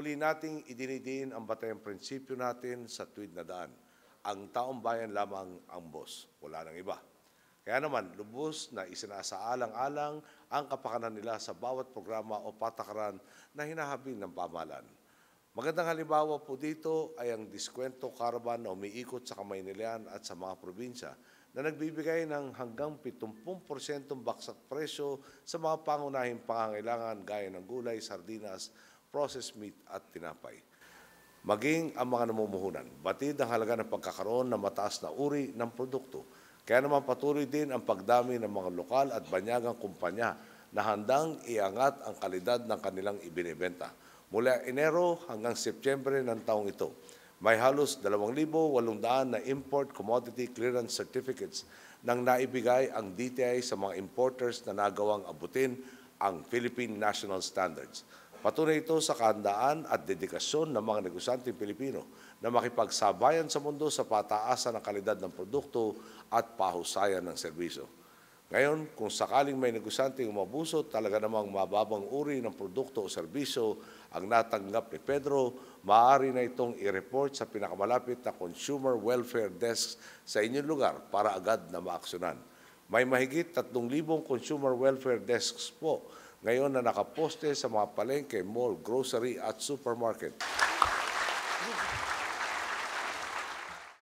muli nating idinidiin ang batayang prinsipyo natin sa tuwid na daan. Ang taong bayan lamang ang boss, wala nang iba. Kaya naman, lubos na isinasaalang-alang ang kapakanan nila sa bawat programa o patakaran na hinahabil ng pamahalaan. Magandang halimbawa po dito ay ang diskwento caravan na umiikot sa Kamaynilan at sa mga probinsya na nagbibigay ng hanggang 70% baksak presyo sa mga pangunahing pangangailangan gaya ng gulay, sardinas, processed meat at tinapay. Maging ang mga namumuhunan, batid ang halaga ng pagkakaroon ng mataas na uri ng produkto. Kaya naman patuloy din ang pagdami ng mga lokal at banyagang kumpanya na handang iangat ang kalidad ng kanilang ibinebenta. Mula Enero hanggang Setyembre ng taong ito, may halos 2,800 na import commodity clearance certificates nang naibigay ang DTI sa mga importers na nagawang abutin ang Philippine National Standards. Patunay ito sa kahandaan at dedikasyon ng mga negosyanteng Pilipino na makipagsabayan sa mundo sa pataasan ng kalidad ng produkto at pahusayan ng serbisyo. Ngayon, kung sakaling may negosyanteng umabuso, talaga namang mababang uri ng produkto o serbisyo ang natanggap ni Pedro, maaari na itong i-report sa pinakamalapit na Consumer Welfare Desk sa inyong lugar para agad na maaksyonan. May mahigit 3,000 Consumer Welfare Desks po ngayon na nakaposte sa mga palengke, mall, grocery at supermarket.